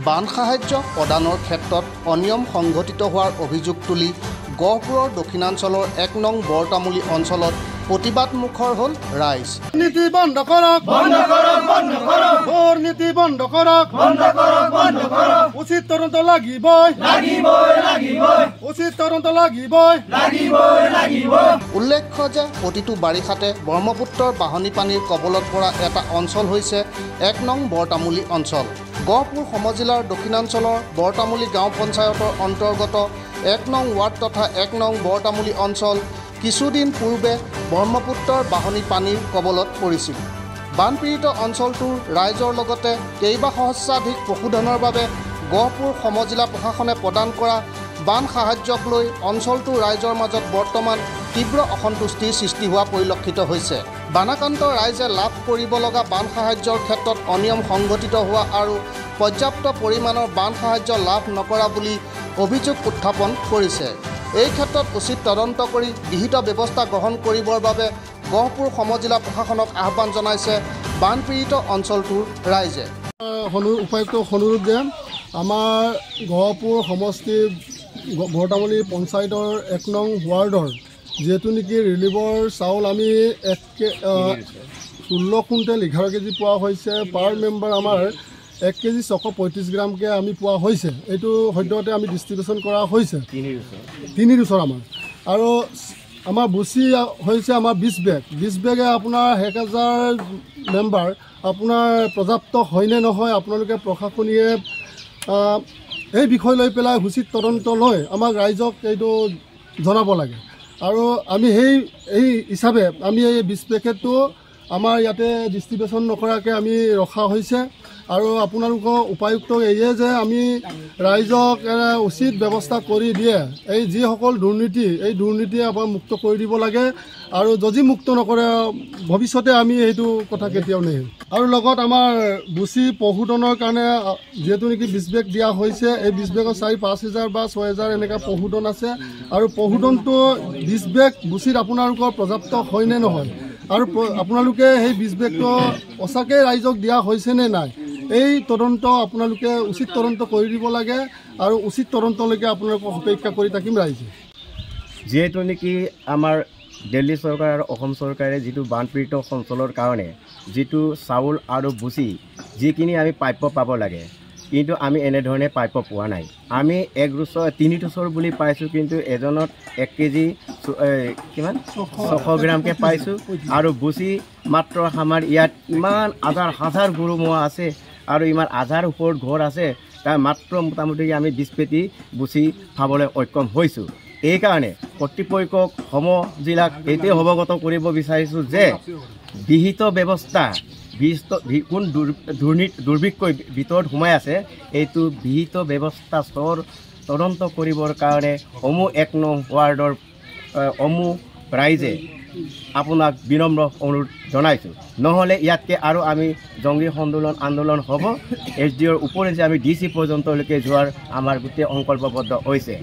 বান সাহায্য প্ৰদানৰ ক্ষেত্ৰত অনিয়ম সংঘটিত হোৱাৰ অভিযোগ তুলি গহপুৰৰ দক্ষিণাঞ্চলৰ ১ নং বৰতামুলী অঞ্চলত প্ৰতিবাদ মুখৰ হ'ল ৰাইজ। নীতি বন্ধ কৰক, নীতি বন্ধ কৰক, উচিত তদন্ত লাগিবই, উচিত তদন্ত লাগিবই। উল্লেখ্য যে প্ৰতিটো বাৰিষাতে ব্ৰহ্মপুত্ৰৰ বাঢ়নী পানীৰ কবলত পৰা এটা অঞ্চল হৈছে ১ নং বৰতামুলী অঞ্চল। গহপুৰ সমজিলাৰ দক্ষিণাঞ্চলৰ বৰতামুলী গাঁও পঞ্চায়তৰ অন্তৰ্গত ১ নং ৱাৰ্ড তথা ১ নং বৰতামুলী অঞ্চল কিছুদিন পূৰ্বে ব্ৰহ্মপুত্ৰৰ বাঢ়নী পানীৰ কবলত পৰিছিল। বানপীড়িত অঞ্চলটোৰ ৰাইজৰ লগতে কেইবা সহস্ৰাধিক পশুধনৰ বাবে গহপুৰ সমজিলা প্ৰশাসনে প্ৰদান কৰা বান সাহায্যক লৈ অঞ্চলটোৰ ৰাইজৰ মাজত বৰ্তমান তীব্ৰ অসন্তুষ্টিৰ সৃষ্টি হোৱা পৰিলক্ষিত হৈছে। বানাক্ৰান্ত ৰাইজে লাভ কৰিব লগা বান সাহায্যৰ ক্ষেত্ৰত অনিয়ম সংঘটিত হোৱা আৰু পৰ্যাপ্ত পৰিমাণৰ বান সাহায্য লাভ নকৰা বুলি অভিযোগ উত্থাপন কৰিছে। এই ক্ষেত্ৰত উচিত তদন্ত কৰি বিহিত ব্যৱস্থা গ্ৰহণ কৰিবৰ বাবে গহপুৰ সমজিলা প্ৰশাসনক আহ্বান জনাইছে বানপীড়িত অঞ্চলটোৰ ৰাইজে। উপায়ুক্ত অনুৰোধ যে আমাৰ গহপুৰ সমষ্টিৰ বৰতামুলী পঞ্চায়তৰ ১ নং ৱাৰ্ডৰ যিহেতু নেকি ৰিলিভৰ চাউল আমি 16 কুইণ্টেল 11 কেজি পোৱা হৈছে। পাৰ মেম্বাৰ আমাৰ 1 কেজি 635 গ্ৰামকৈ আমি পোৱা হৈছে। এইটো সদ্যহতে আমি ডিষ্ট্ৰিবিউশ্যন কৰা হৈছে তিনি বছৰ আমাৰ। আৰু আমাৰ বুচি হৈছে আমাৰ 20 বেগ, 20 বেগে আপোনাৰ 1000 মেম্বাৰ আপোনাৰ পৰ্যাপ্ত হয়নে নহয় আপোনালোকে প্ৰশাসনীয়ে এই বিষয় লৈ পেলাই উচিত তদন্ত লৈ আমাক ৰাইজক এইটো জনাব লাগে। আৰু আমি এই হিচাপে আমি এই 20 পেকেটটো আমাৰ ইয়াতে ডিষ্ট্ৰিবিউশ্যন নকৰাকৈ আমি ৰখা হৈছে। আৰু আপোনালোকৰ উপায়ুক্তক এইয়ে যে আমি ৰাইজক উচিত ব্যৱস্থা কৰি দিয়ে, এই যিসকল দুৰ্নীতি এই দুৰ্নীতিয়ে আপোনাক মুক্ত কৰি দিব লাগে। আৰু যদি মুক্ত নকৰে ভৱিষ্যতে আমি এইটো কথা কেতিয়াও নেৰিম। আৰু লগত আমাৰ বুচি পশুধনৰ কাৰণে যিহেতু নেকি 20 বেগ দিয়া হৈছে, এই 20 বেগত 4-5 হাজাৰ বা 6 হাজাৰ এনেকুৱা পশুধন আছে। আৰু পশুধনটো 20 বেগ বুচিত আপোনালোকৰ পৰ্যাপ্ত হয়নে নহয় আৰু আপোনালোকে সেই 20 বেগটো সঁচাকৈ ৰাইজক দিয়া হৈছেনে নাই, এই তদন্ত আপোনালোকে উচিত তদন্ত কৰি দিব লাগে। আৰু উচিত তদন্তলৈকে আপোনালোকক অপেক্ষা কৰি থাকিম ৰাইজে। যিহেতু নেকি আমাৰ দিল্লী চৰকাৰ আৰু অসম চৰকাৰে যিটো বানপীড়িত অঞ্চলৰ কাৰণে যিটো চাউল আৰু বুচি যিখিনি আমি প্ৰাপ্য পাব লাগে, কিন্তু আমি এনেধৰণে প্ৰাপ্য পোৱা নাই। আমি 3 ডোচৰ বুলি পাইছোঁ, কিন্তু এজনত 1 কেজি কিমান 600 গ্ৰামকৈ পাইছোঁ। আৰু বুচি মাত্ৰ আমাৰ ইয়াত ইমান হাজাৰ গৰু ম'হ আছে আৰু ইমান হাজাৰ ওপৰত ঘৰ আছে, তাৰ মাত্ৰ মোটামুটি আমি 20 পেটি বুচি খাবলৈ সক্ষম হৈছোঁ। এইকাৰণে কৰ্তৃপক্ষক সমজিলাক এইটোৱে অৱগত কৰিব বিচাৰিছোঁ যে বিহিত ব্যৱস্থা কোন দুৰ্ভিক্ষৰ ভিতৰত সোমাই আছে, এইটো বিহিত ব্যৱস্থা তদন্ত কৰিবৰ কাৰণে ১ নং ৱাৰ্ডৰ ৰাইজে আপোনাক বিনম্ৰ অনুৰোধ জনাইছোঁ। নহ'লে ইয়াতকৈ আৰু আমি জংগী আন্দোলন হ'ব। SDOৰ ওপৰে যে আমি DC পৰ্যন্তলৈকে যোৱাৰ আমাৰ গোটেই সংকল্পবদ্ধ হৈছে।